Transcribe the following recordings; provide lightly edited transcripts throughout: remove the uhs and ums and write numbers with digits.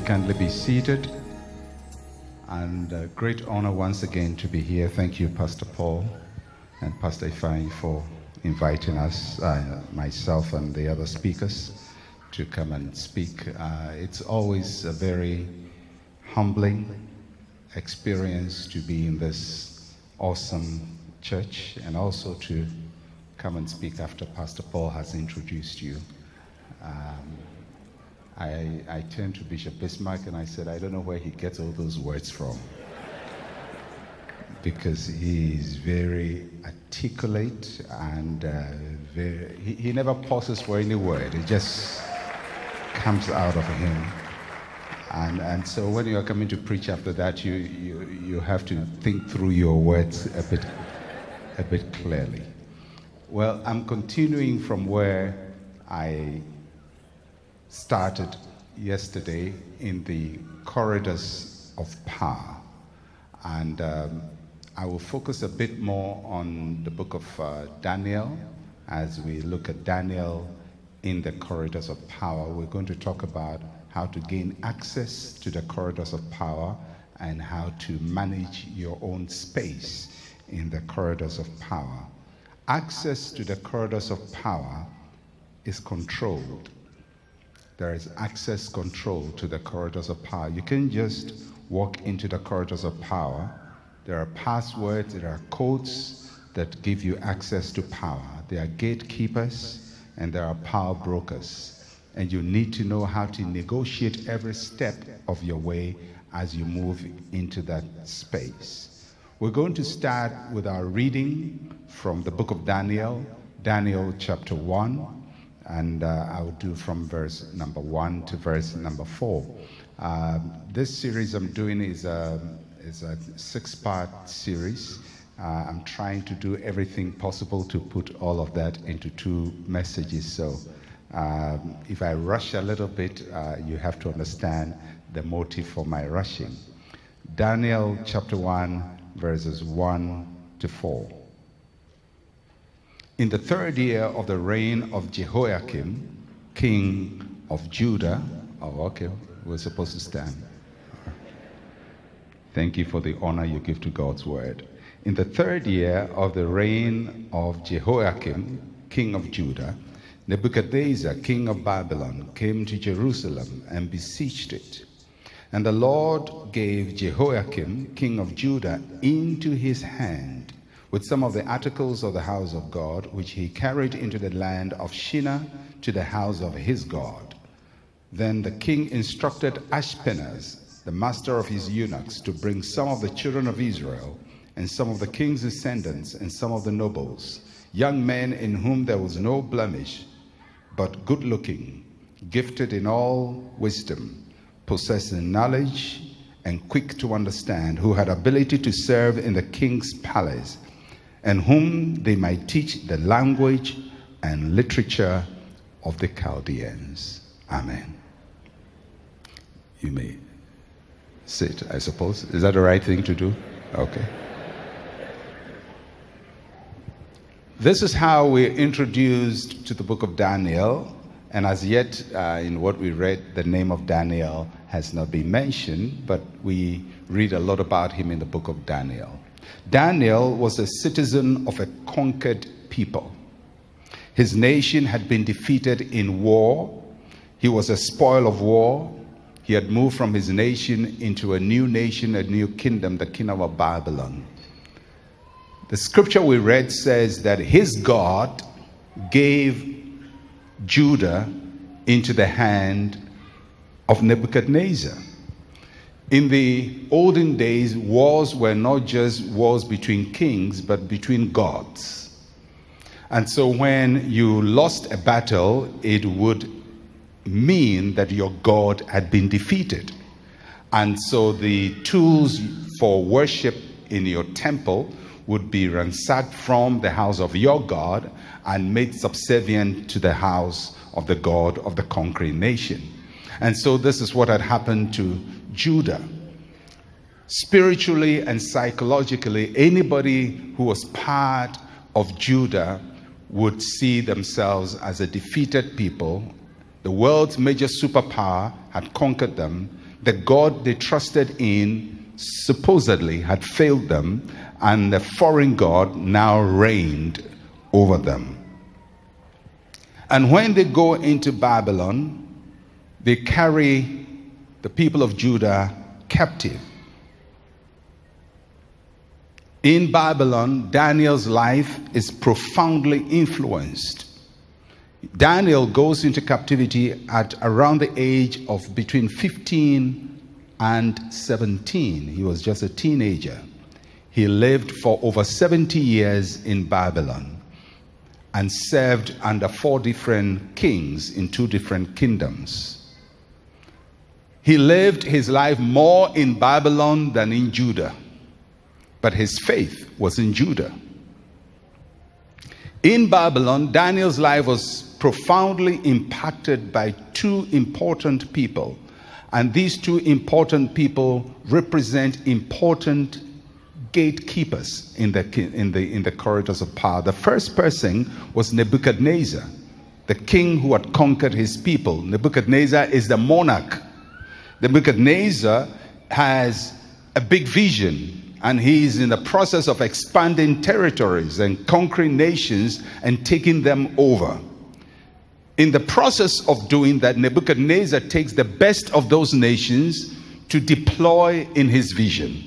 kindly be seated. And great honor once again to be here. Thank you, Pastor Paul and Pastor Ifeanyi, for inviting us, myself and the other speakers, to come and speak. It's always a very humbling experience to be in this awesome church and also to come and speak after Pastor Paul has introduced you. I turned to Bishop Bismarck and I said, I don't know where he gets all those words from. Because he is very articulate and he never pauses for any word. It just comes out of him. And so when you are coming to preach after that, you have to think through your words a bit clearly. Well, I'm continuing from where I started yesterday in the corridors of power, and I will focus a bit more on the book of Daniel. As we look at Daniel in the corridors of power, we're going to talk about how to gain access to the corridors of power and how to manage your own space in the corridors of power. Access to the corridors of power is controlled. There is access control to the corridors of power. You can't just walk into the corridors of power. There are passwords, there are codes that give you access to power. There are gatekeepers and there are power brokers. And you need to know how to negotiate every step of your way as you move into that space. We're going to start with our reading from the book of Daniel, Daniel chapter 1. And I will do from verse number 1 to verse number 4. This series I'm doing is a 6-part series. I'm trying to do everything possible to put all of that into 2 messages. So if I rush a little bit, you have to understand the motive for my rushing. Daniel chapter 1, verses 1 to 4. In the 3rd year of the reign of Jehoiakim, king of Judah. Oh, okay, we're supposed to stand. Thank you for the honor you give to God's word. In the 3rd year of the reign of Jehoiakim, king of Judah, Nebuchadnezzar, king of Babylon, came to Jerusalem and besieged it. And the Lord gave Jehoiakim, king of Judah, into his hand, with some of the articles of the house of God, which he carried into the land of Shinar to the house of his God. Then the king instructed Ashpenaz, the master of his eunuchs, to bring some of the children of Israel, and some of the king's descendants, and some of the nobles, young men in whom there was no blemish, but good-looking, gifted in all wisdom, possessing knowledge, and quick to understand, who had ability to serve in the king's palace, and whom they might teach the language and literature of the Chaldeans. Amen. You may sit, I suppose. Is that the right thing to do? Okay. This is how we're introduced to the book of Daniel, and as yet, in what we read, the name of Daniel has not been mentioned, but we read a lot about him in the book of Daniel. Daniel was a citizen of a conquered people. His nation had been defeated in war. He was a spoil of war. He had moved from his nation into a new nation, a new kingdom, the kingdom of Babylon. The scripture we read says that his God gave Judah into the hand of Nebuchadnezzar. In the olden days, wars were not just wars between kings, but between gods. And so when you lost a battle, it would mean that your God had been defeated. And so the tools for worship in your temple would be ransacked from the house of your God and made subservient to the house of the God of the conquering nation. And so this is what had happened to Judah. Spiritually and psychologically, anybody who was part of Judah would see themselves as a defeated people. The world's major superpower had conquered them. The God they trusted in supposedly had failed them, and the foreign god now reigned over them. And when they go into Babylon, they carry the people of Judah captive. In Babylon, Daniel's life is profoundly influenced. Daniel goes into captivity at around the age of between 15 and 17. He was just a teenager. He lived for over 70 years in Babylon and served under 4 different kings in 2 different kingdoms. He lived his life more in Babylon than in Judah, but his faith was in Judah. In Babylon, Daniel's life was profoundly impacted by 2 important people, and these 2 important people represent important gatekeepers in the corridors of power. The first person was Nebuchadnezzar, the king who had conquered his people. Nebuchadnezzar is the monarch. Nebuchadnezzar has a big vision, and he's in the process of expanding territories and conquering nations and taking them over. In the process of doing that, Nebuchadnezzar takes the best of those nations to deploy in his vision.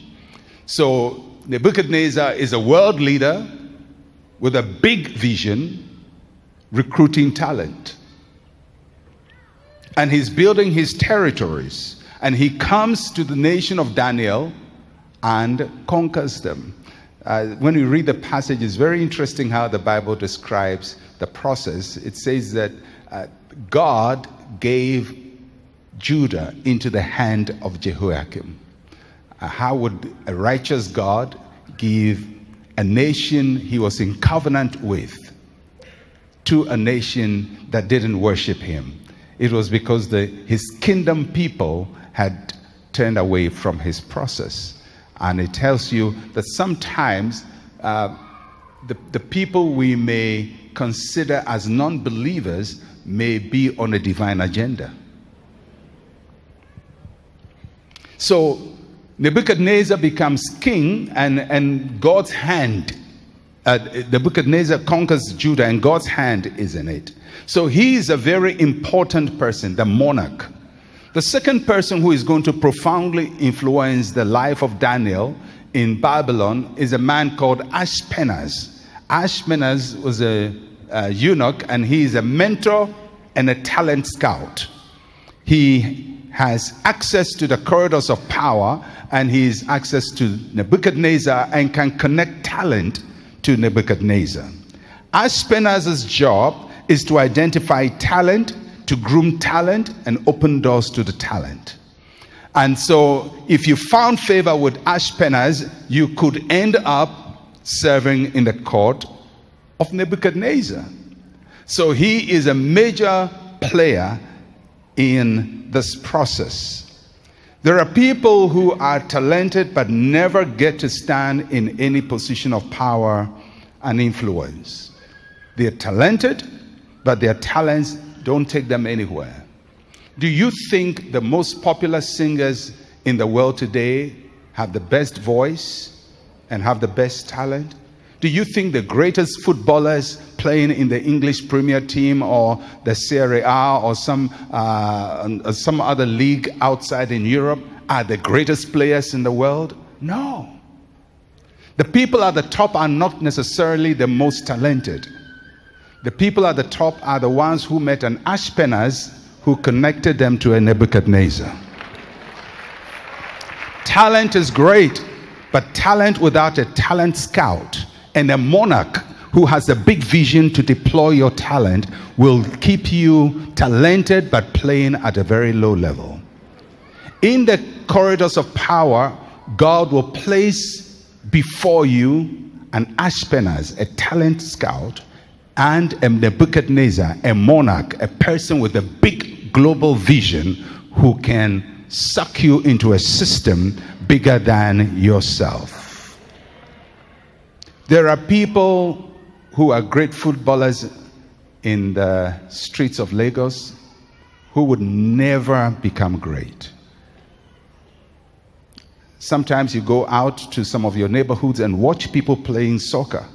So Nebuchadnezzar is a world leader with a big vision, recruiting talent. And he's building his territories. And he comes to the nation of Daniel and conquers them. When you read the passage, it's very interesting how the Bible describes the process. It says that God gave Judah into the hand of Jehoiakim. How would a righteous God give a nation he was in covenant with to a nation that didn't worship him? It was because his kingdom people had turned away from his process. And it tells you that sometimes the people we may consider as non-believers may be on a divine agenda. So Nebuchadnezzar becomes king, and God's hand, Nebuchadnezzar conquers Judah, and God's hand is in it. So he is a very important person, the monarch. The second person who is going to profoundly influence the life of Daniel in Babylon is a man called Ashpenaz. Ashpenaz was a eunuch, and he is a mentor and a talent scout. He has access to the corridors of power, and he has access to Nebuchadnezzar and can connect talent to Nebuchadnezzar. Ashpenaz's job is to identify talent, to groom talent, and open doors to the talent. And so if you found favor with Ashpenaz, you could end up serving in the court of Nebuchadnezzar. So he is a major player in this process. There are people who are talented but never get to stand in any position of power and influence. They are talented, but their talents don't take them anywhere. Do you think the most popular singers in the world today have the best voice and have the best talent? Do you think the greatest footballers playing in the English Premier Team or the Serie A or some other league outside in Europe are the greatest players in the world? No. The people at the top are not necessarily the most talented. The people at the top are the ones who met an Ashpenaz who connected them to a Nebuchadnezzar. Talent is great, but talent without a talent scout and a monarch who has a big vision to deploy your talent will keep you talented but playing at a very low level. In the corridors of power, God will place before you an Ashpenaz, a talent scout, and a Nebuchadnezzar, a monarch, a person with a big global vision who can suck you into a system bigger than yourself. There are people who are great footballers in the streets of Lagos who would never become great. Sometimes you go out to some of your neighborhoods and watch people playing soccer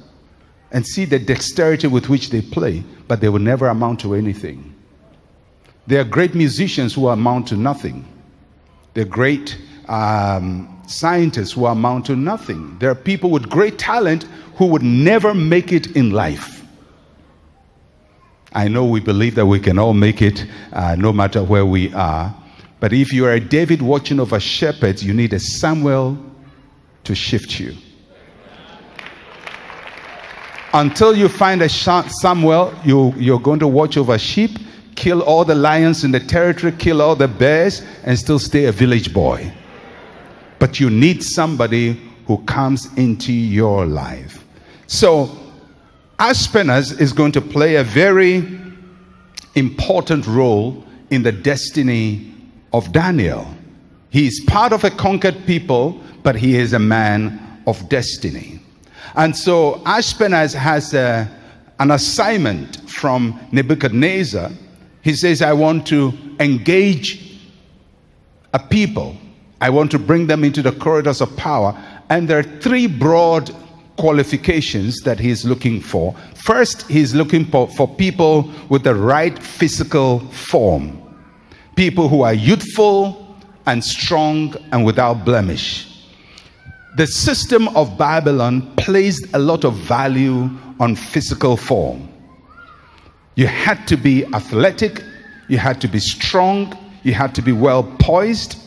and see the dexterity with which they play, but they will never amount to anything. There are great musicians who amount to nothing. There are great scientists who amount to nothing. There are people with great talent who would never make it in life. I know we believe that we can all make it no matter where we are. But if you are a David watching over shepherds, you need a Samuel to shift you. Until you find a Samuel, you're going to watch over sheep, kill all the lions in the territory, kill all the bears, and still stay a village boy. But you need somebody who comes into your life. So, Aspenas is going to play a very important role in the destiny of Daniel. He is part of a conquered people, but he is a man of destiny. And so Aspenas has an assignment from Nebuchadnezzar. He says, I want to engage a people. I want to bring them into the corridors of power. And there are three broad qualifications that he's looking for. First, he's looking for people with the right physical form. People who are youthful and strong and without blemish. The system of Babylon placed a lot of value on physical form. You had to be athletic, you had to be strong, you had to be well poised.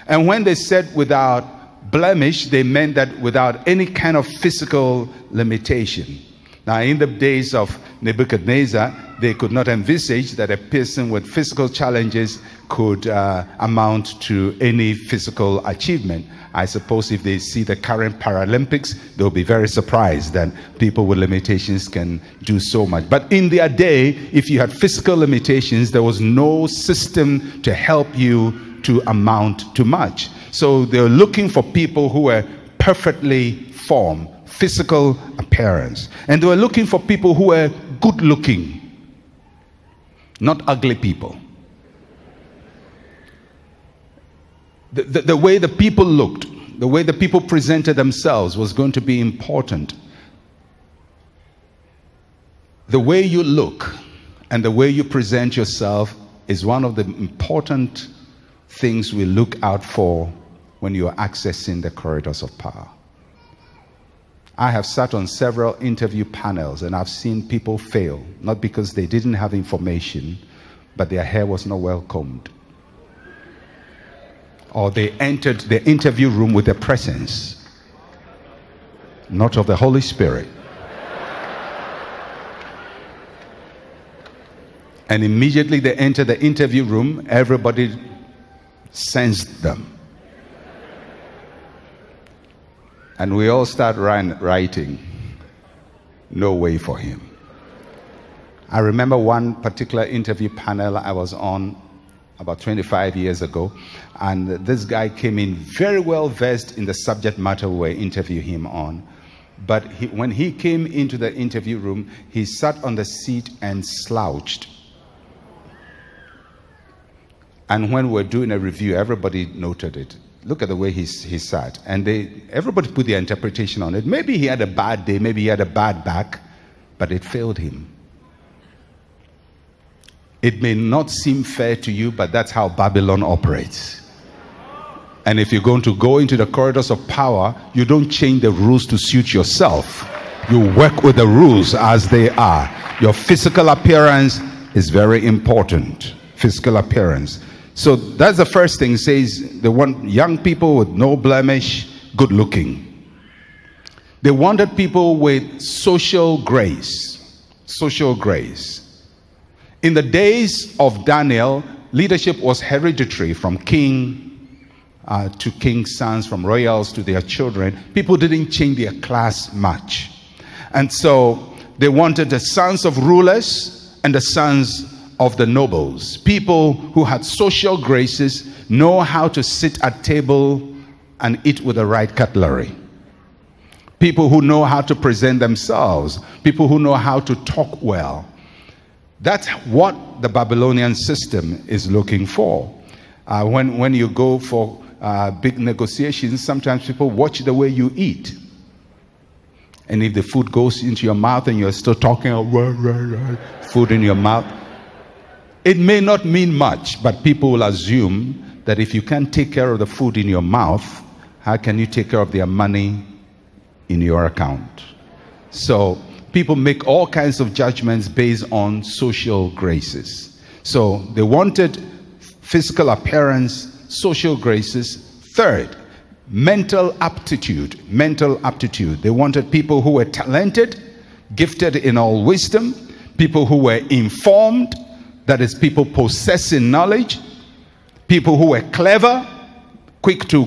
And when they said without blemish, they meant that without any kind of physical limitation. Now, in the days of Nebuchadnezzar, they could not envisage that a person with physical challenges could amount to any physical achievement. I suppose if they see the current Paralympics, they'll be very surprised that people with limitations can do so much. But in their day, if you had physical limitations, there was no system to help you to amount to much. So they're looking for people who were perfectly formed, physical appearance. And they were looking for people who were good looking, not ugly people. The way the people looked, the way the people presented themselves was going to be important. The way you look and the way you present yourself is one of the important things we look out for when you are accessing the corridors of power. I have sat on several interview panels and I've seen people fail, not because they didn't have information, but their hair was not well combed. Or they entered the interview room with a presence, not of the Holy Spirit. And immediately they entered the interview room, everybody sensed them. And we all start writing, no way for him. I remember one particular interview panel I was on about 25 years ago, and this guy came in very well versed in the subject matter we were interviewing him on. But when he came into the interview room, he sat on the seat and slouched. And when we were doing a review, everybody noted it. Look at the way he sat. And everybody put their interpretation on it. Maybe he had a bad day, maybe he had a bad back, but it failed him. It may not seem fair to you, but that's how Babylon operates. And if you're going to go into the corridors of power, you don't change the rules to suit yourself. You work with the rules as they are. Your physical appearance is very important. Physical appearance. So that's the first thing. It says they want young people with no blemish, good looking. They wanted people with social grace. Social grace. In the days of Daniel, leadership was hereditary from king to king's sons, from royals to their children. People didn't change their class much. And so they wanted the sons of rulers and the sons of the nobles. People who had social graces, know how to sit at table and eat with the right cutlery. People who know how to present themselves. People who know how to talk well. That's what the Babylonian system is looking for. When you go for big negotiations, sometimes people watch the way you eat. And if the food goes into your mouth and you're still talking, food in your mouth, it may not mean much, but people will assume that if you can't take care of the food in your mouth, how can you take care of their money in your account? So people make all kinds of judgments based on social graces. So they wanted physical appearance, social graces. Third, mental aptitude. Mental aptitude. They wanted people who were talented, gifted in all wisdom, people who were informed, that is, people possessing knowledge, people who were clever, quick to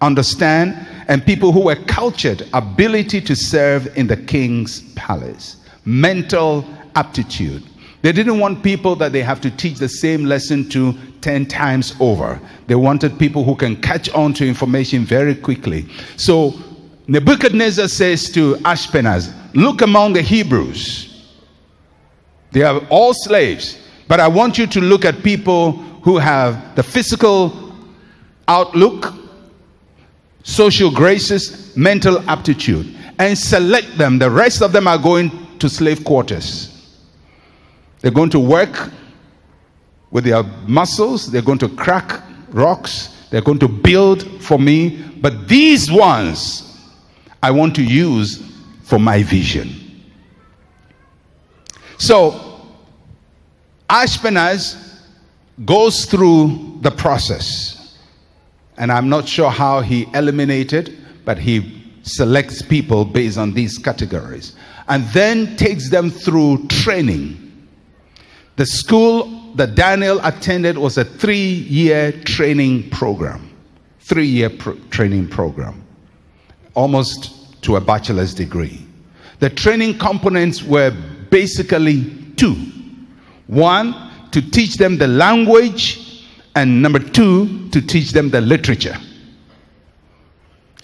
understand, and people who were cultured, ability to serve in the king's palace. Mental aptitude. They didn't want people that they have to teach the same lesson to 10 times over. They wanted people who can catch on to information very quickly. So Nebuchadnezzar says to Ashpenaz, look among the Hebrews. They are all slaves, but I want you to look at people who have the physical outlook, social graces, mental aptitude, and select them. The rest of them are going to slave quarters. They're going to work with their muscles. They're going to crack rocks. They're going to build for me. But these ones I want to use for my vision. So Ashpenaz goes through the process. And I'm not sure how he eliminated, but he selects people based on these categories. And then takes them through training. The school that Daniel attended was a 3-year training program. 3-year training program. Almost to a bachelor's degree. The training components were basically 2. 1, to teach them the language, and number 2, to teach them the literature.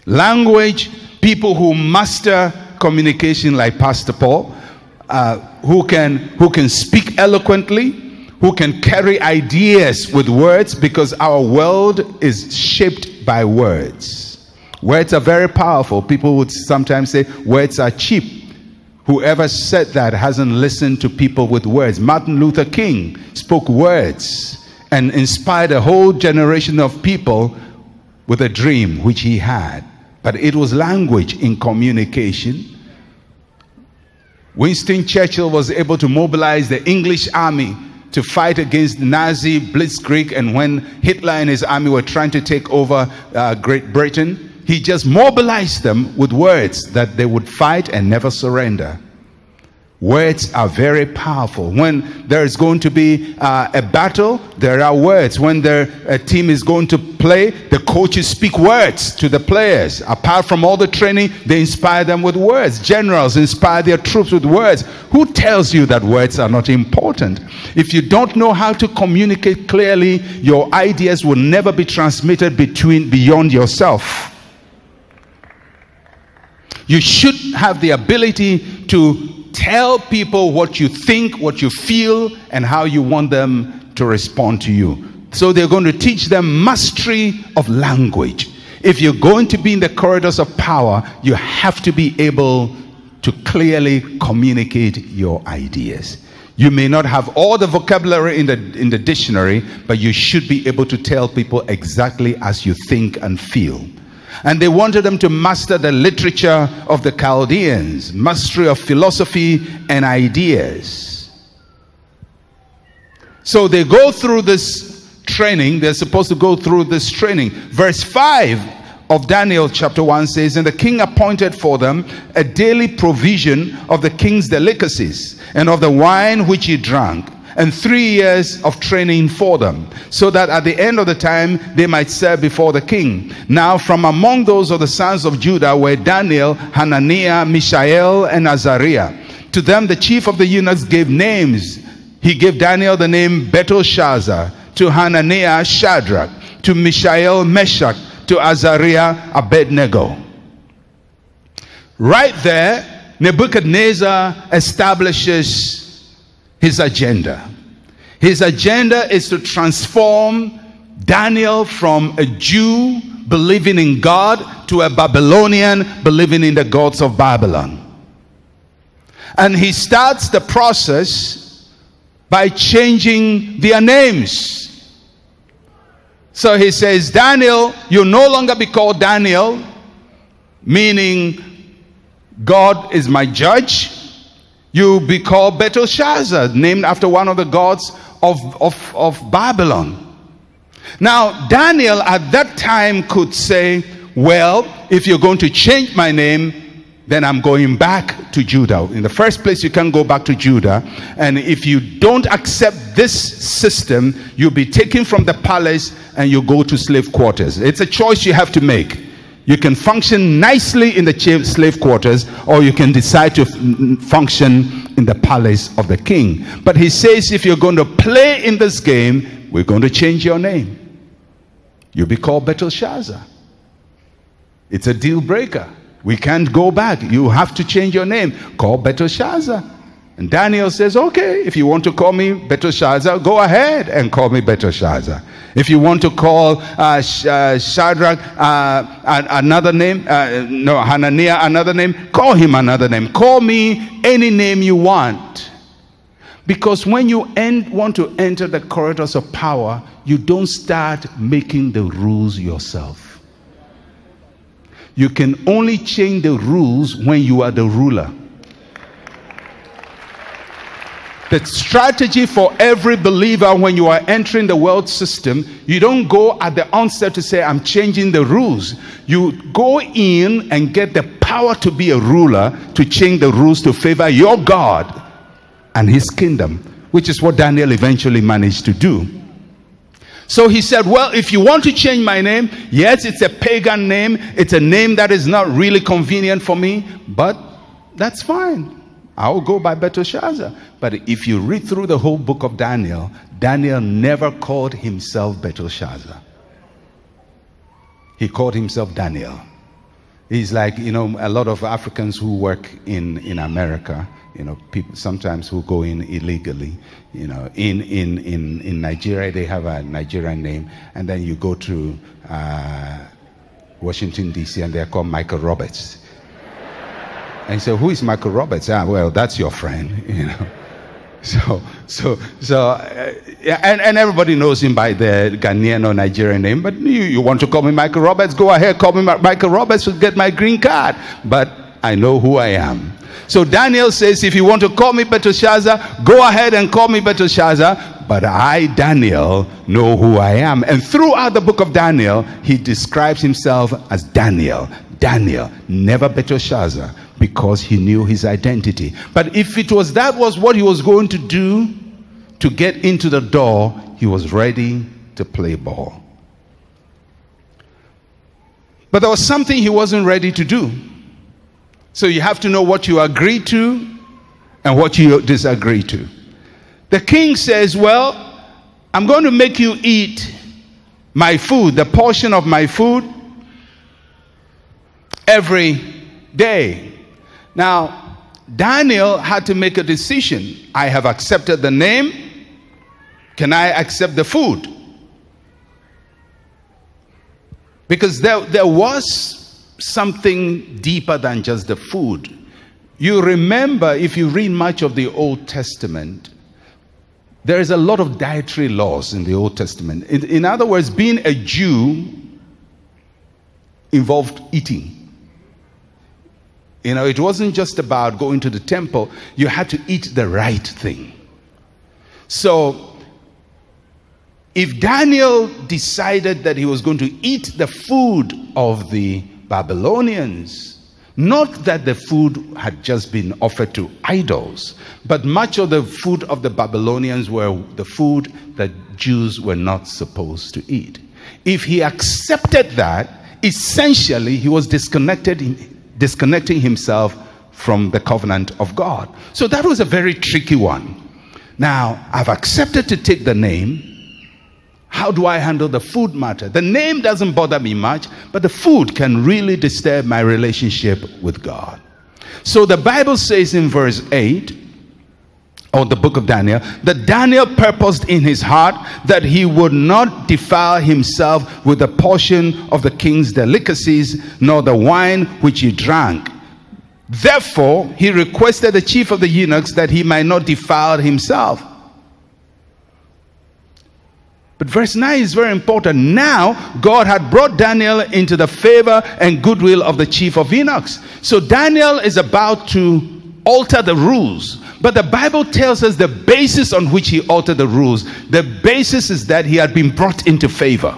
Language, people who master communication like Pastor Paul, who can speak eloquently, who can carry ideas with words, because our world is shaped by words. Words are very powerful. People would sometimes say words are cheap. Whoever said that hasn't listened to people with words. Martin Luther King spoke words and inspired a whole generation of people with a dream which he had. But it was language in communication. Winston Churchill was able to mobilize the English army to fight against Nazi blitzkrieg, and when Hitler and his army were trying to take over Great Britain, he just mobilized them with words that they would fight and never surrender. Words are very powerful. When there is going to be a battle, there are words. When a team is going to play, the coaches speak words to the players. Apart from all the training, they inspire them with words. Generals inspire their troops with words. Who tells you that words are not important? If you don't know how to communicate clearly, your ideas will never be transmitted beyond yourself. You should have the ability to tell people what you think, what you feel, and how you want them to respond to you. So they're going to teach them mastery of language. If you're going to be in the corridors of power, you have to be able to clearly communicate your ideas. You may not have all the vocabulary in the dictionary, but you should be able to tell people exactly as you think and feel. And they wanted them to master the literature of the Chaldeans, mastery of philosophy and ideas. So they go through this training. They're supposed to go through this training. Verse 5 of Daniel chapter 1 says, and the king appointed for them a daily provision of the king's delicacies and of the wine which he drank, and 3 years of training for them, so that at the end of the time they might serve before the king. Now from among those of the sons of Judah were Daniel, Hananiah, Mishael, and Azariah. To them the chief of the eunuchs gave names. He gave Daniel the name Belteshazzar, to Hananiah Shadrach, to Mishael Meshach, to Azariah Abednego. Right there, Nebuchadnezzar establishes his agenda. His agenda is to transform Daniel from a Jew believing in God to a Babylonian believing in the gods of Babylon. And he starts the process by changing their names. So he says, Daniel, you no longer be called Daniel, meaning God is my judge. You be called Belshazzar, named after one of the gods of Babylon. Now, Daniel at that time could say, well, if you're going to change my name, then I'm going back to Judah. In the first place, you can't go back to Judah. And if you don't accept this system, you'll be taken from the palace and you go to slave quarters. It's a choice you have to make. You can function nicely in the slave quarters, or you can decide to function in the palace of the king. But he says, if you're going to play in this game, we're going to change your name. You'll be called Belshazzar. It's a deal breaker. We can't go back. You have to change your name. Call Belshazzar. And Daniel says, okay, if you want to call me Belshazzar, go ahead and call me Belshazzar. If you want to call Shadrach another name, Hananiah another name, call him another name. Call me any name you want. Because when you want to enter the corridors of power, you don't start making the rules yourself. You can only change the rules when you are the ruler. The strategy for every believer when you are entering the world system, you don't go at the onset to say, I'm changing the rules. You go in and get the power to be a ruler, to change the rules to favor your God and his kingdom, which is what Daniel eventually managed to do. So he said, well, if you want to change my name, yes, it's a pagan name. It's a name that is not really convenient for me, but that's fine. I'll go by Belshazzar. But if you read through the whole book of Daniel, Daniel never called himself Belshazzar. He called himself Daniel. He's like, you know, a lot of Africans who work in America, you know, people sometimes who go in illegally, you know, in Nigeria, they have a Nigerian name, and then you go to Washington, D.C., and they're called Michael Roberts. And you say, who is Michael Roberts? Ah, well, that's your friend, you know. And everybody knows him by the Ghanaian or Nigerian name. But you want to call me Michael Roberts? Go ahead, call me Michael Roberts to get my green card. But I know who I am. So Daniel says, if you want to call me Belshazzar, go ahead and call me Belshazzar. But I, Daniel, know who I am. And throughout the book of Daniel, he describes himself as Daniel. Daniel, never Belshazzar, because he knew his identity. But if it was that was what he was going to do to get into the door, he was ready to play ball. But there was something he wasn't ready to do. So you have to know what you agree to and what you disagree to. The king says, well, I'm going to make you eat my food, the portion of my food, every day. Now, Daniel had to make a decision. I have accepted the name. Can I accept the food? Because there was something deeper than just the food. You remember, if you read much of the Old Testament, there is a lot of dietary laws in the Old Testament. In other words, being a Jew involved eating. You know, it wasn't just about going to the temple. You had to eat the right thing. So, if Daniel decided that he was going to eat the food of the Babylonians, not that the food had just been offered to idols, but much of the food of the Babylonians were the food that Jews were not supposed to eat. If he accepted that, essentially he was disconnecting himself from the covenant of God. So that was a very tricky one. Now, I've accepted to take the name. How do I handle the food matter? The name doesn't bother me much, but the food can really disturb my relationship with God. So the Bible says in verse 8, or the book of Daniel, that Daniel purposed in his heart that he would not defile himself with a portion of the king's delicacies, nor the wine which he drank. Therefore, he requested the chief of the eunuchs that he might not defile himself. But verse 9 is very important. Now, God had brought Daniel into the favor and goodwill of the chief of eunuchs. So Daniel is about to alter the rules. But the Bible tells us the basis on which he altered the rules. The basis is that he had been brought into favor.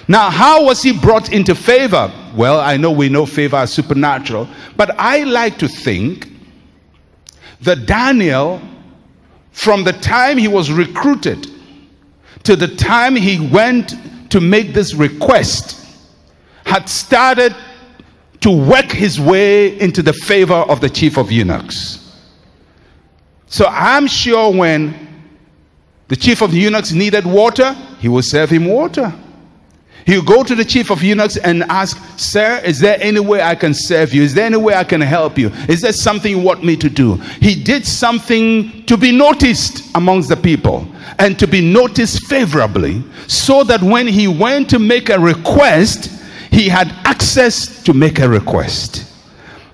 Now, how was he brought into favor? Well, I know we know favor as supernatural, but I like to think that Daniel, from the time he was recruited to the time he went to make this request, had started to work his way into the favor of the chief of eunuchs. So I'm sure when the chief of eunuchs needed water, he would serve him water. He would go to the chief of eunuchs and ask, sir, is there any way I can serve you? Is there any way I can help you? Is there something you want me to do? He did something to be noticed amongst the people and to be noticed favorably, so that when he went to make a request, he had access to make a request.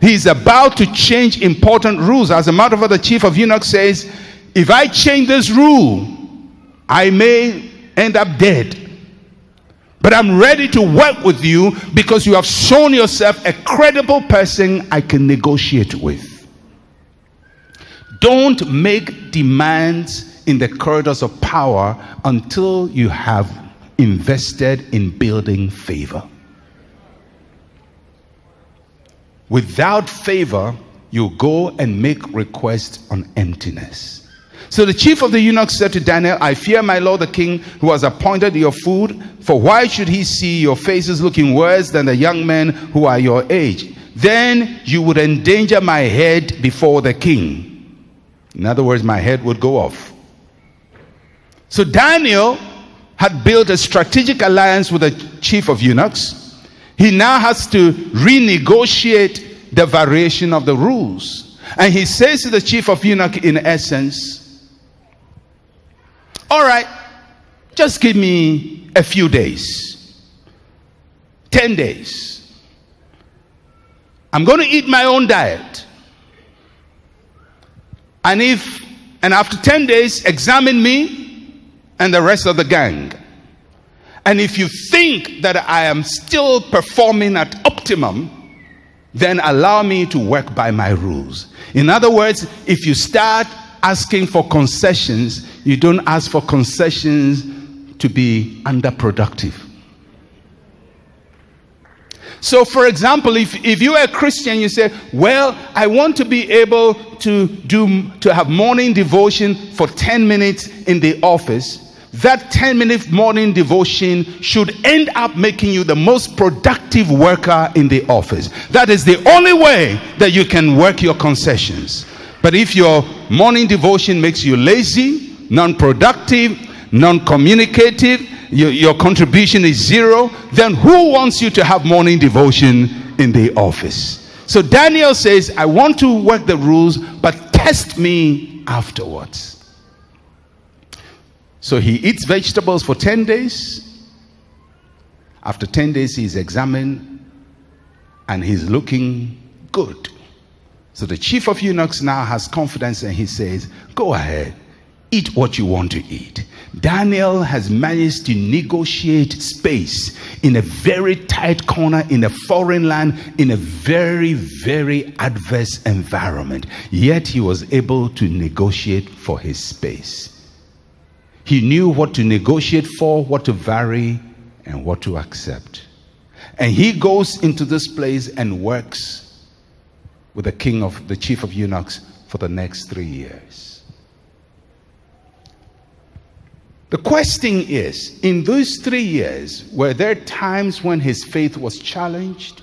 He's about to change important rules. As a matter of fact, the chief of eunuchs says, if I change this rule, I may end up dead. But I'm ready to work with you because you have shown yourself a credible person I can negotiate with. Don't make demands in the corridors of power until you have invested in building favor. Without favor, you go and make requests on emptiness. So the chief of the eunuchs said to Daniel, I fear my lord the king, who has appointed your food, for why should he see your faces looking worse than the young men who are your age? Then you would endanger my head before the king. In other words, my head would go off. So Daniel had built a strategic alliance with the chief of eunuchs. He now has to renegotiate the variation of the rules. And he says to the chief of eunuchs, in essence, all right, just give me a few days. 10 days. I'm going to eat my own diet. And after 10 days, examine me and the rest of the gang. And if you think that I am still performing at optimum, then allow me to work by my rules. In other words, if you start asking for concessions, you don't ask for concessions to be underproductive. So for example, if you are a Christian, you say, well, I want to be able to have morning devotion for 10 minutes in the office. That 10-minute morning devotion should end up making you the most productive worker in the office. That is the only way that you can work your concessions. But if your morning devotion makes you lazy, non-productive, non-communicative, your contribution is zero, then who wants you to have morning devotion in the office? So Daniel says, I want to work the rules, but test me afterwards. So he eats vegetables for 10 days. After 10 days, he's examined and he's looking good. So the chief of eunuchs now has confidence and he says, go ahead, eat what you want to eat. Daniel has managed to negotiate space in a very tight corner in a foreign land, in a very, very adverse environment. Yet he was able to negotiate for his space. He knew what to negotiate for, what to vary, and what to accept. And he goes into this place and works with the chief of eunuchs for the next 3 years. The question is, in those 3 years, were there times when his faith was challenged?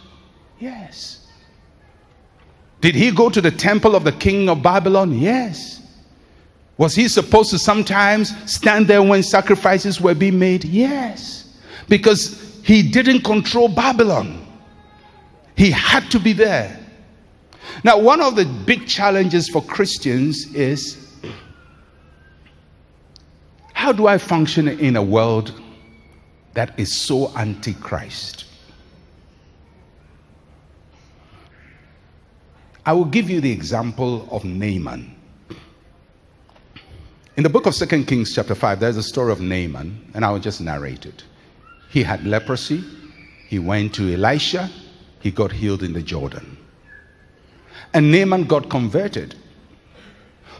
Yes. Did he go to the temple of the king of Babylon? Yes. Was he supposed to sometimes stand there when sacrifices were being made? Yes. Because he didn't control Babylon. He had to be there. Now, one of the big challenges for Christians is, how do I function in a world that is so anti-Christ? I will give you the example of Naaman. In the book of 2 Kings chapter 5, there's a story of Naaman, and I will just narrate it. He had leprosy. He went to Elisha. He got healed in the Jordan. And Naaman got converted.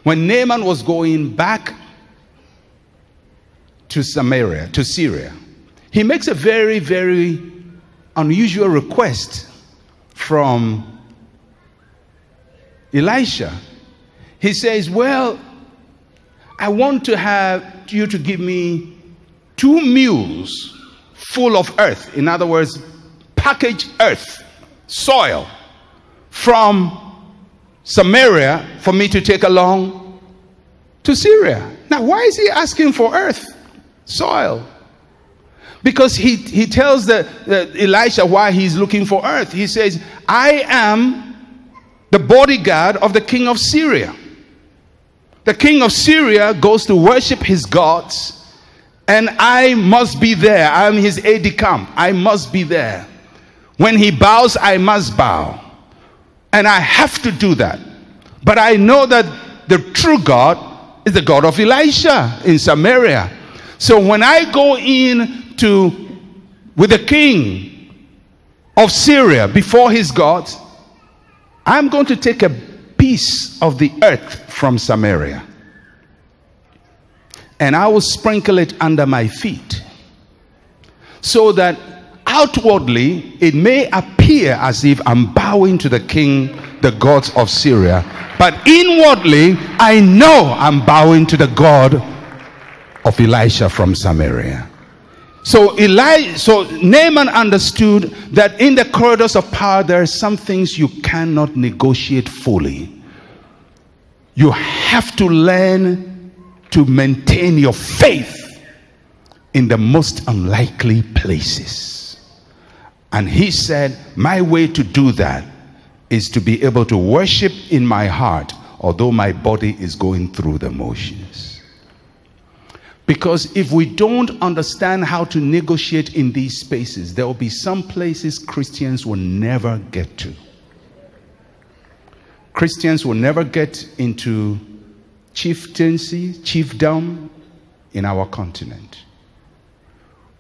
When Naaman was going back to Samaria, to Syria, he makes a very, very unusual request from Elisha. He says, well, I want to have you to give me 2 mules full of earth. In other words, packaged earth, soil, from Samaria for me to take along to Syria. Now, why is he asking for earth, soil? Because he tells Elisha why he's looking for earth. He says, I am the bodyguard of the king of Syria. The king of Syria goes to worship his gods, and I must be there. I'm his aide-de-camp. I must be there. When he bows, I must bow. And I have to do that. But I know that the true God is the God of Elisha in Samaria. So when I go in with the king of Syria before his gods, I'm going to take a piece of the earth from Samaria, and I will sprinkle it under my feet, so that outwardly it may appear as if I'm bowing to the king, the gods of Syria, but inwardly I know I'm bowing to the God of Elisha from Samaria. So Naaman understood that in the corridors of power there are some things you cannot negotiate fully. You have to learn to maintain your faith in the most unlikely places. And he said, my way to do that is to be able to worship in my heart, although my body is going through the motions. Because if we don't understand how to negotiate in these spaces, there will be some places Christians will never get to. Christians will never get into chieftaincy, chiefdom in our continent.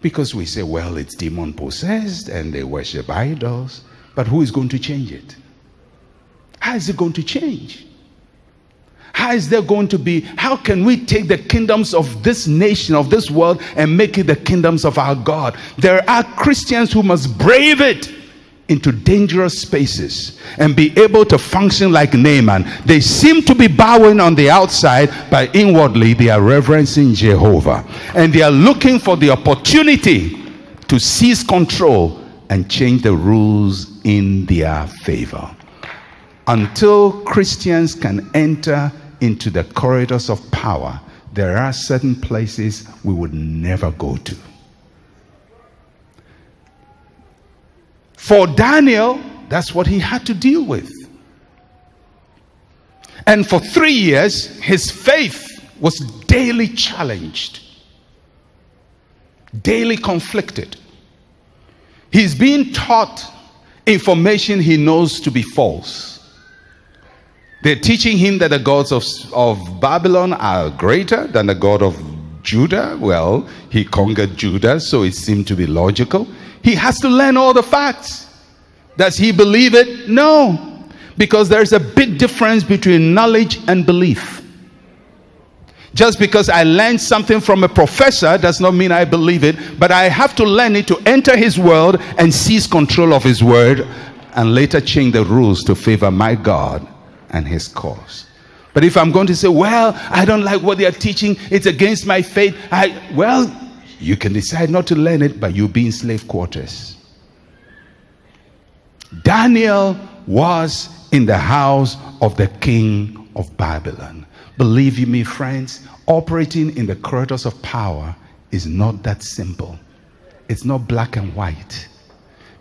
Because we say, well, it's demon possessed and they worship idols. But who is going to change it? How is it going to change? How is there going to be, how can we take the kingdoms of this nation, of this world, and make it the kingdoms of our God? There are Christians who must brave it into dangerous spaces and be able to function like Naaman. They seem to be bowing on the outside, but inwardly they are reverencing Jehovah. And they are looking for the opportunity to seize control and change the rules in their favor. Until Christians can enter into the corridors of power, there are certain places we would never go to. For Daniel, that's what he had to deal with. And for 3 years, his faith was daily challenged, daily conflicted. He's being taught information he knows to be false. They're teaching him that the gods of Babylon are greater than the God of Judah. Well, he conquered Judah, so it seemed to be logical. He has to learn all the facts. Does he believe it? No. Because there's a big difference between knowledge and belief. Just because I learned something from a professor does not mean I believe it. But I have to learn it to enter his world and seize control of his word, and later change the rules to favor my God and his cause. But if I'm going to say, well, I don't like what they are teaching, it's against my faith, well, you can decide not to learn it, but you'll be in slave quarters. Daniel was in the house of the king of Babylon. Believe you me, friends, operating in the corridors of power is not that simple. It's not black and white.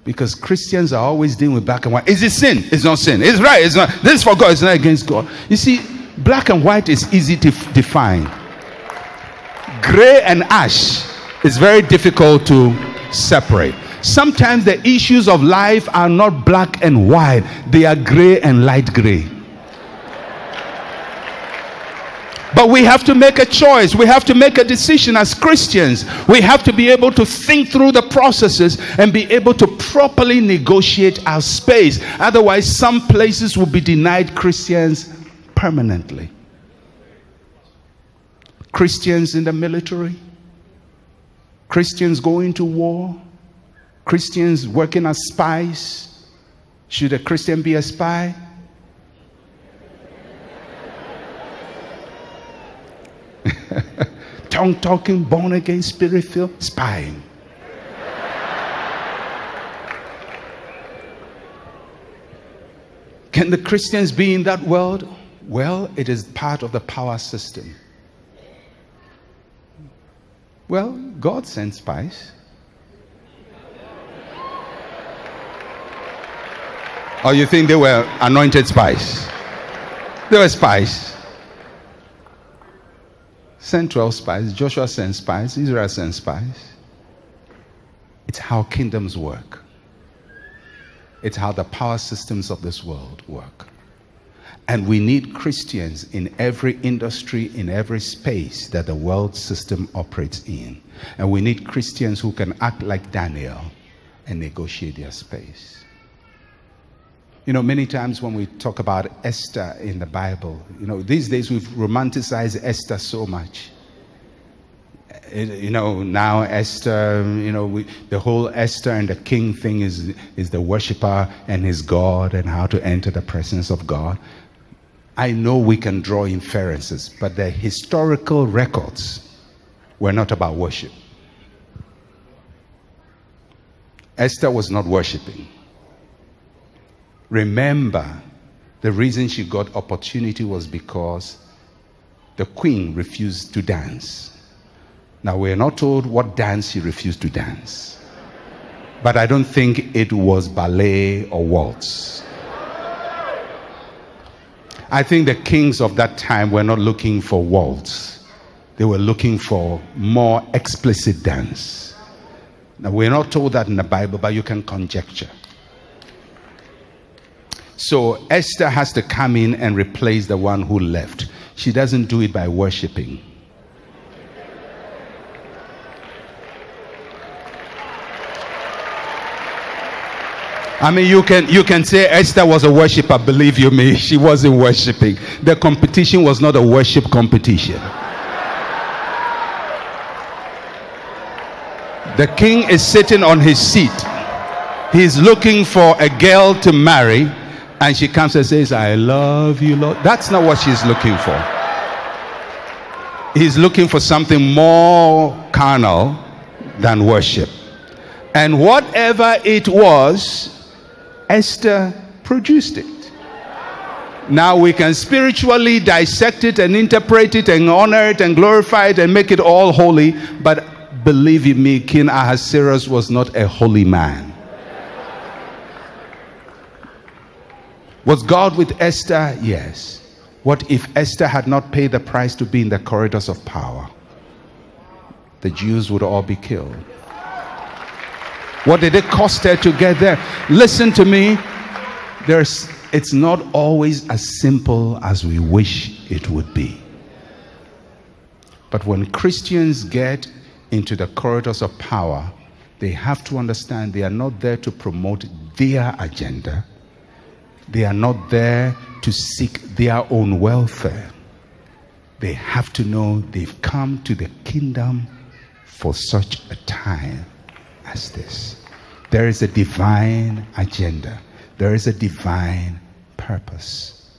Because Christians are always dealing with black and white. Is it sin? It's not sin. It's right. It's not. This is for God. It's not against God. You see, black and white is easy to define. Gray and ash is very difficult to separate. Sometimes the issues of life are not black and white. They are gray and light gray. But we have to make a choice. We have to make a decision as Christians. We have to be able to think through the processes and be able to properly negotiate our space. Otherwise, some places will be denied Christians permanently. Christians in the military, Christians going to war, Christians working as spies. Should a Christian be a spy? Tongue talking, born again, spirit filled, spying. Can the Christians be in that world? Well, it is part of the power system. Well, God sent spies. Or you think they were anointed spies? They were spies. Sent 12 spies. Joshua sent spies. Israel sent spies. It's how kingdoms work. It's how the power systems of this world work. And we need Christians in every industry, in every space that the world system operates in. And we need Christians who can act like Daniel and negotiate their space. You know, many times when we talk about Esther in the Bible, you know, these days we've romanticized Esther so much. You know, now Esther, you know, the whole Esther and the king thing is the worshiper and his God and how to enter the presence of God. I know we can draw inferences, but the historical records were not about worship. Esther was not worshiping. Remember, the reason she got opportunity was because the queen refused to dance. Now, we're not told what dance she refused to dance. But I don't think it was ballet or waltz. I think the kings of that time were not looking for waltz. They were looking for more explicit dance. Now, we're not told that in the Bible, but you can conjecture. So Esther has to come in and replace the one who left. She doesn't do it by worshiping. I mean, you can say Esther was a worshiper. Believe you me, she wasn't worshiping. The competition was not a worship competition. The king is sitting on his seat. He's looking for a girl to marry. And she comes and says, I love you, Lord. That's not what she's looking for. He's looking for something more carnal than worship. And whatever it was, Esther produced it. Now we can spiritually dissect it and interpret it and honor it and glorify it and make it all holy. But believe me, King Ahasuerus was not a holy man. Was God with Esther? Yes. What if Esther had not paid the price to be in the corridors of power? The Jews would all be killed. What did it cost her to get there? Listen to me. It's not always as simple as we wish it would be. But when Christians get into the corridors of power, they have to understand they are not there to promote their agenda. They are not there to seek their own welfare. They have to know they've come to the kingdom for such a time as this. There is a divine agenda. There is a divine purpose.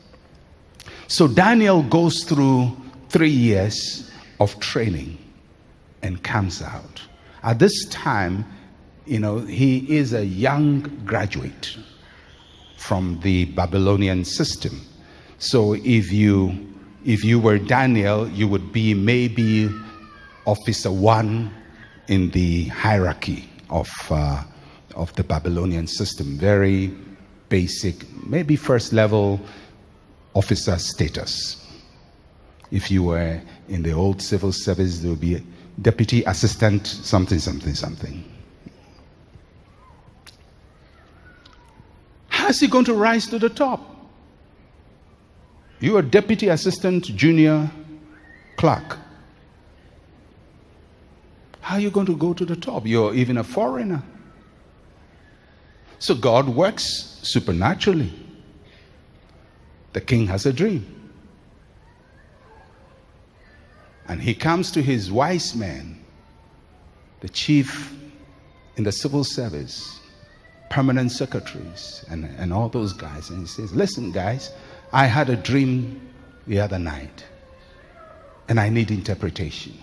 So Daniel goes through 3 years of training and comes out. At this time, you know, he is a young graduate from the Babylonian system. So if you were Daniel, you would be maybe officer 1 in the hierarchy of of the Babylonian system. Very basic, maybe first level officer status. If you were in the old civil service, there would be a deputy assistant something, something, something. How's he going to rise to the top? You are deputy assistant junior clerk. How are you going to go to the top? You're even a foreigner. So God works supernaturally. The king has a dream. And he comes to his wise men, the chief in the civil service, permanent secretaries, and all those guys. And he says, listen, guys, I had a dream the other night, and I need interpretation.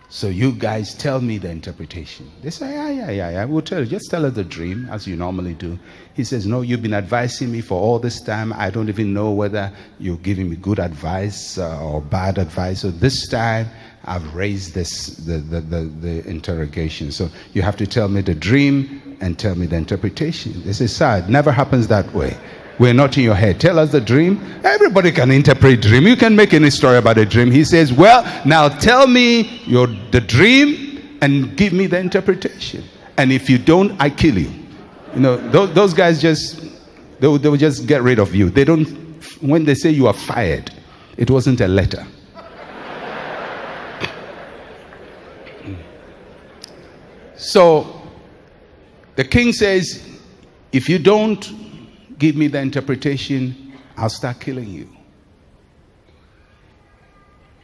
So you guys tell me the interpretation. They say, yeah, I will tell you. Just tell us the dream, as you normally do. He says, no, you've been advising me for all this time. I don't even know whether you're giving me good advice or bad advice. So this time, I've raised the interrogation. So you have to tell me the dream and tell me the interpretation. They say, sir, it never happens that way. We're not in your head. Tell us the dream. Everybody can interpret dream. You can make any story about a dream. He says, well, now tell me the dream and give me the interpretation. And if you don't, I kill you. You know, those guys they will just get rid of you. They don't, when they say you are fired, it wasn't a letter. So the king says, if you don't give me the interpretation, I'll start killing you.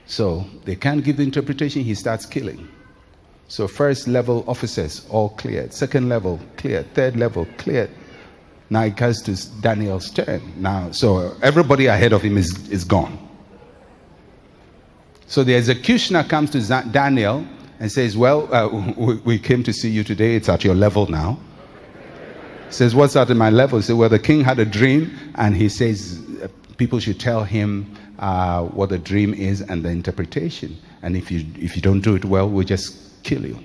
So they can't give the interpretation, he starts killing. So first level officers all cleared, second level cleared, third level cleared. Now it comes to Daniel's turn. Now, so everybody ahead of him is gone. So the executioner comes to Daniel and says, well, we came to see you today. It's at your level now. He says, what's at my level? He said, well, the king had a dream, and he says people should tell him what the dream is and the interpretation. And if you don't do it well, we'll just kill you.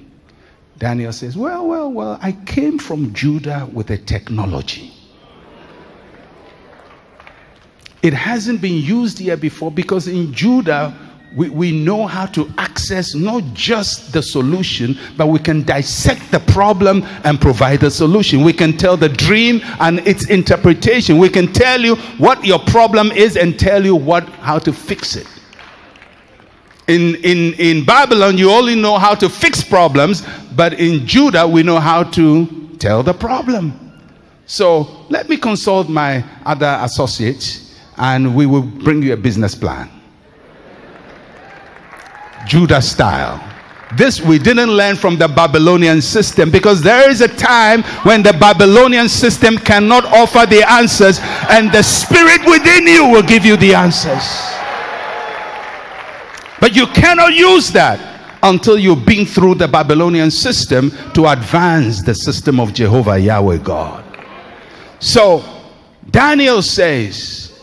Daniel says, well, I came from Judah with a technology. It hasn't been used here before, because in Judah, we know how to access not just the solution, but we can dissect the problem and provide the solution. We can tell the dream and its interpretation. We can tell you what your problem is and tell you how to fix it. In Babylon, you only know how to fix problems, but in Judah, we know how to tell the problem. So let me consult my other associates, and we will bring you a business plan. Judah style. This we didn't learn from the Babylonian system, because there is a time when the Babylonian system cannot offer the answers, and the spirit within you will give you the answers. But you cannot use that until you've been through the Babylonian system to advance the system of Jehovah Yahweh God. So Daniel says,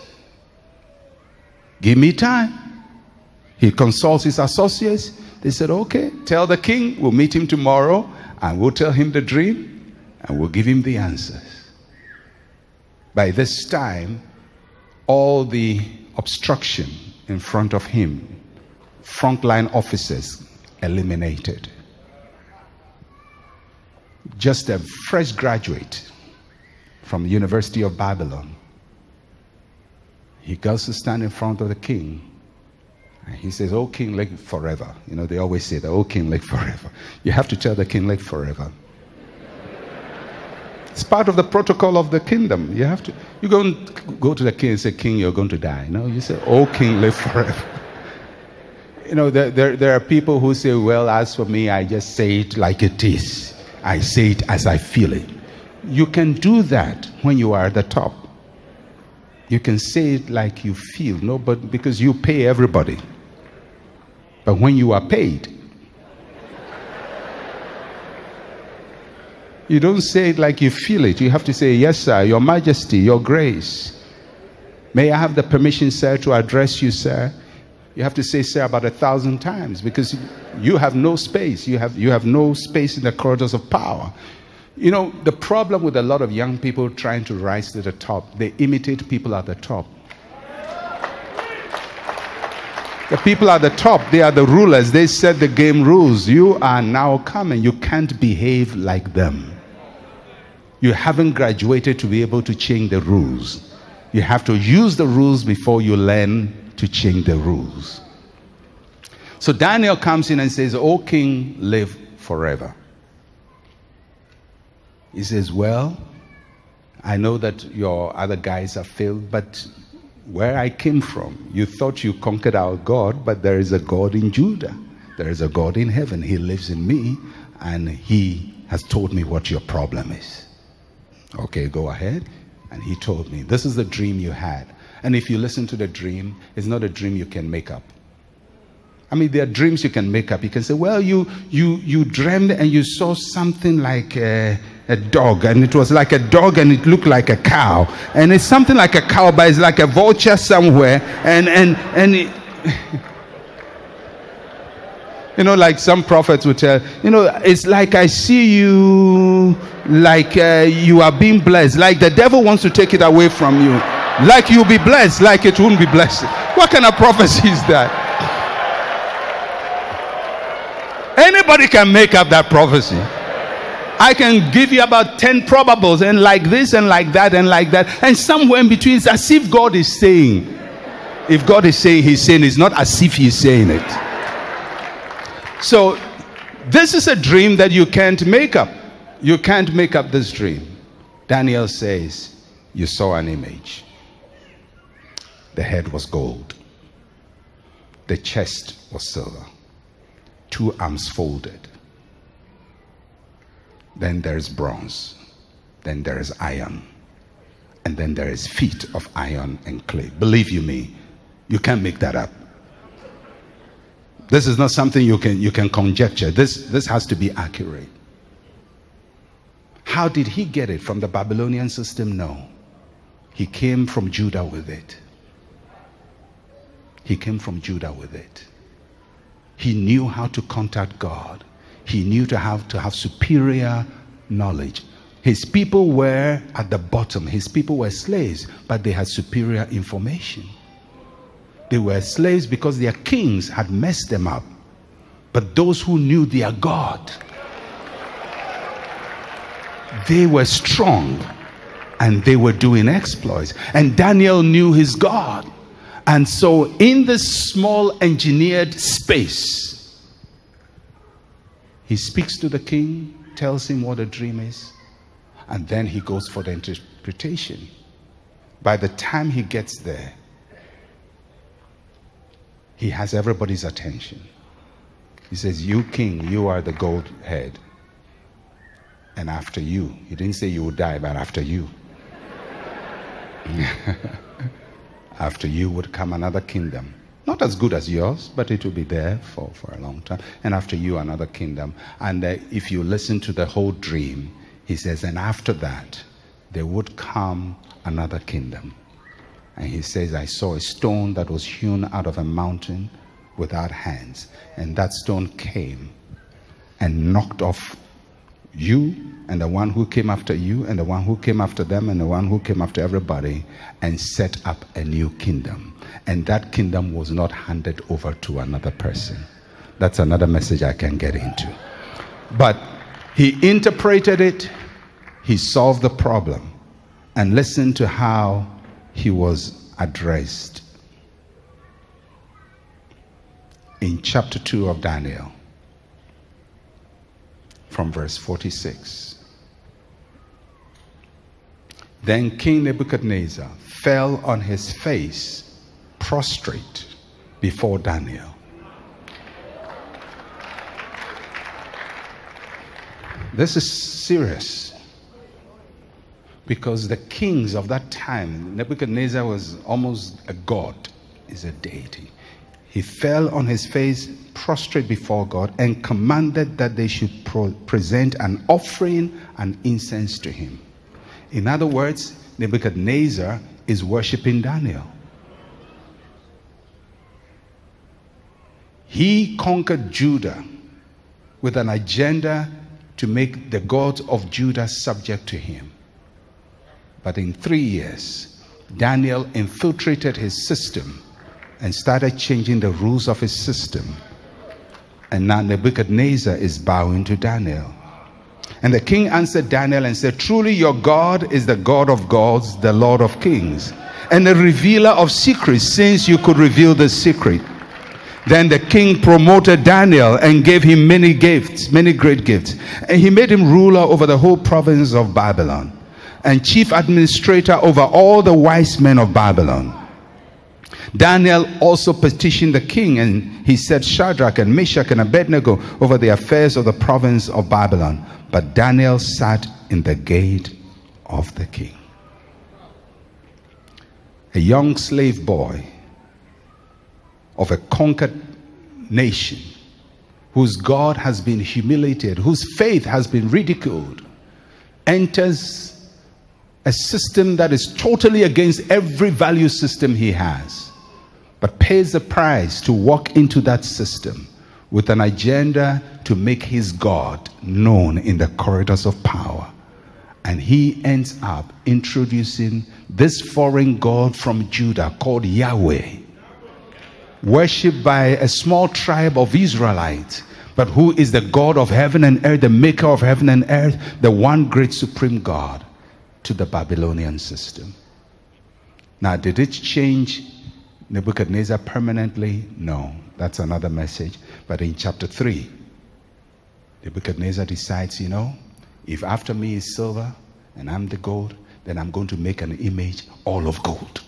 give me time. He consults his associates. They said, okay, tell the king, we'll meet him tomorrow, and we'll tell him the dream, and we'll give him the answers. By this time, all the obstruction in front of him, frontline officers, eliminated. Just a fresh graduate from the University of Babylon, he goes to stand in front of the king. He says, oh, king, live forever. You know, they always say that, oh, king, live forever. You have to tell the king, live forever. It's part of the protocol of the kingdom. You have to, you go to the king and say, king, you're going to die. No, you say, oh, king, live forever. You know, there are people who say, well, as for me, I just say it like it is. I say it as I feel it. You can do that when you are at the top. You can say it like you feel, no, but because you pay everybody. But when you are paid, you don't say it like you feel it. You have to say, yes, sir, your majesty, your grace. May I have the permission, sir, to address you, sir? You have to say, sir, about 1,000 times, because you have no space. You have no space in the corridors of power. You know, the problem with a lot of young people trying to rise to the top, they imitate people at the top. The people at the top, they are the rulers. They set the game rules. You are now coming. You can't behave like them. You haven't graduated to be able to change the rules. You have to use the rules before you learn to change the rules. So Daniel comes in and says, "O king, live forever." He says, "Well, I know that your other guys have failed, but where I came from, you thought you conquered our God, but there is a God in Judah. There is a God in heaven. He lives in me, and he has told me what your problem is." Okay, go ahead. And he told me, "This is the dream you had. And if you listen to the dream, it's not a dream you can make up." I mean, there are dreams you can make up. You can say, "Well, you dreamed and you saw something like a dog, and it was like a dog and it looked like a cow, and it's something like a cow, but it's like a vulture somewhere, and it, you know, like some prophets would tell, you know, it's like I see you like you are being blessed, like the devil wants to take it away from you, like you'll be blessed, like it won't be blessed." What kind of prophecy is that? Anybody can make up that prophecy. I can give you about 10 probables, and like this and like that and like that, and somewhere in between. It's as if God is saying. If God is saying, he's saying. It's not as if he's saying it. So this is a dream that you can't make up. You can't make up this dream. Daniel says, "You saw an image. The head was gold. The chest was silver. 2 arms folded. Then there is bronze. Then there is iron. And then there is feet of iron and clay." Believe you me, you can't make that up. This is not something you can conjecture. This has to be accurate. How did he get it? From the Babylonian system? No. He came from Judah with it. He came from Judah with it. He knew how to contact God. He knew to have superior knowledge. His people were at the bottom. His people were slaves, but they had superior information. They were slaves because their kings had messed them up. But those who knew their God, they were strong and they were doing exploits. And Daniel knew his God. And so in this small engineered space, he speaks to the king, tells him what a dream is, and then he goes for the interpretation. By the time he gets there, he has everybody's attention. He says, "You king, you are the gold head. And after you," he didn't say you would die, but after you. After you would come another kingdom. Not as good as yours, but it will be there for a long time. And after you, another kingdom. And if you listen to the whole dream, he says, "And after that, there would come another kingdom." And he says, "I saw a stone that was hewn out of a mountain without hands. And that stone came and knocked off you and the one who came after you and the one who came after them and the one who came after everybody, and set up a new kingdom. And that kingdom was not handed over to another person." That's another message I can get into. But he interpreted it. He solved the problem. And listen to how he was addressed. In chapter 2 of Daniel, from verse 46. "Then King Nebuchadnezzar fell on his face, prostrate before Daniel." This is serious, because the kings of that time, Nebuchadnezzar was almost a god, is a deity. He fell on his face, prostrate before God, and commanded that they should present an offering and incense to him. In other words, Nebuchadnezzar is worshiping Daniel. He conquered Judah with an agenda to make the gods of Judah subject to him. But in 3 years, Daniel infiltrated his system and started changing the rules of his system. And now Nebuchadnezzar is bowing to Daniel. And the king answered Daniel and said, truly your God is the God of gods, the Lord of kings, and the revealer of secrets, since you could reveal the secret. Then the king promoted Daniel and gave him many gifts, many great gifts. And he made him ruler over the whole province of Babylon, and chief administrator over all the wise men of Babylon. Daniel also petitioned the king, and he set Shadrach and Meshach and Abednego over the affairs of the province of Babylon. But Daniel sat in the gate of the king. A young slave boy of a conquered nation, whose God has been humiliated, whose faith has been ridiculed, enters a system that is totally against every value system he has, but pays the price to walk into that system with an agenda to make his God known in the corridors of power. And he ends up introducing this foreign god from Judah called Yahweh, worshipped by a small tribe of Israelites, but who is the God of heaven and earth, the maker of heaven and earth, the one great supreme God, to the Babylonian system. Now, did it change Nebuchadnezzar permanently? No, that's another message. But in chapter 3, Nebuchadnezzar decides, you know, if after me is silver and I'm the gold, then I'm going to make an image all of gold.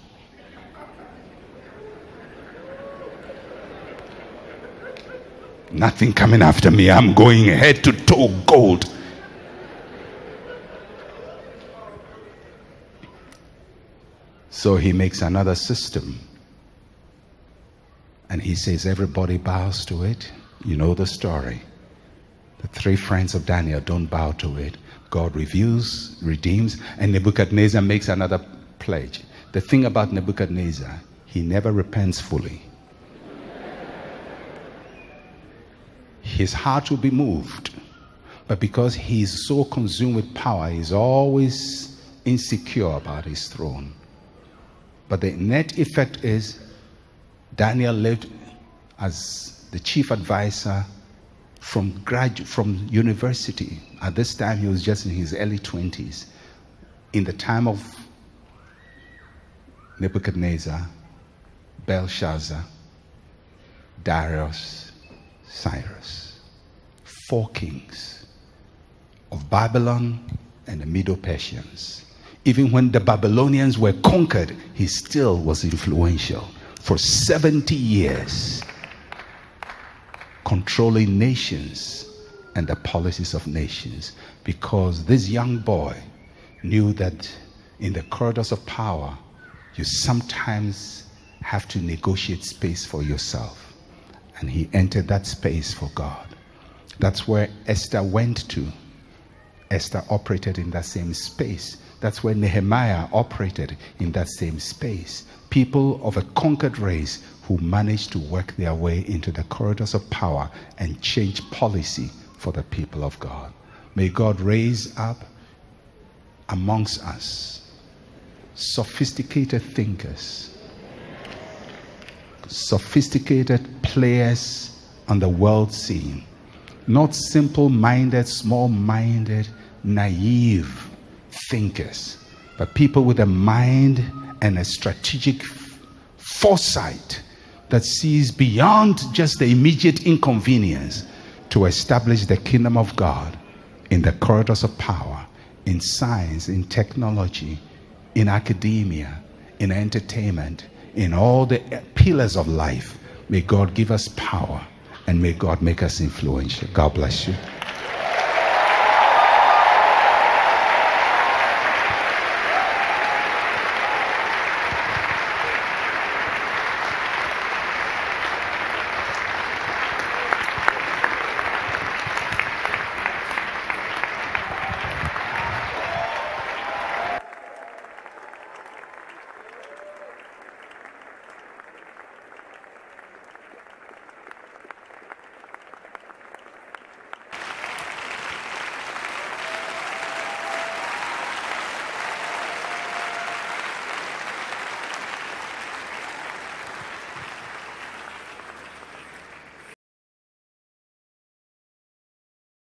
Nothing coming after me. I'm going head to toe gold. So he makes another system. And he says everybody bows to it. You know the story. The 3 friends of Daniel don't bow to it. God reveals, redeems, and Nebuchadnezzar makes another pledge. The thing about Nebuchadnezzar, he never repents fully. His heart will be moved, but because he is so consumed with power, he's always insecure about his throne. But the net effect is Daniel lived as the chief advisor from university. At this time, he was just in his early 20s. In the time of Nebuchadnezzar, Belshazzar, Darius, Cyrus, 4 kings of Babylon and the Medo-Persians. Even when the Babylonians were conquered, he still was influential for 70 years, controlling nations and the policies of nations, because this young boy knew that in the corridors of power, you sometimes have to negotiate space for yourself. And he entered that space for God. That's where Esther went to. Esther operated in that same space. That's where Nehemiah operated, in that same space. People of a conquered race who managed to work their way into the corridors of power and change policy for the people of God. May God raise up amongst us sophisticated thinkers, sophisticated players on the world scene, not simple-minded, small-minded, naive thinkers, but people with a mind and a strategic foresight that sees beyond just the immediate inconvenience to establish the kingdom of God in the corridors of power, in science, in technology, in academia, in entertainment, in all the pillars of life. May God give us power, and may God make us influential. God bless you.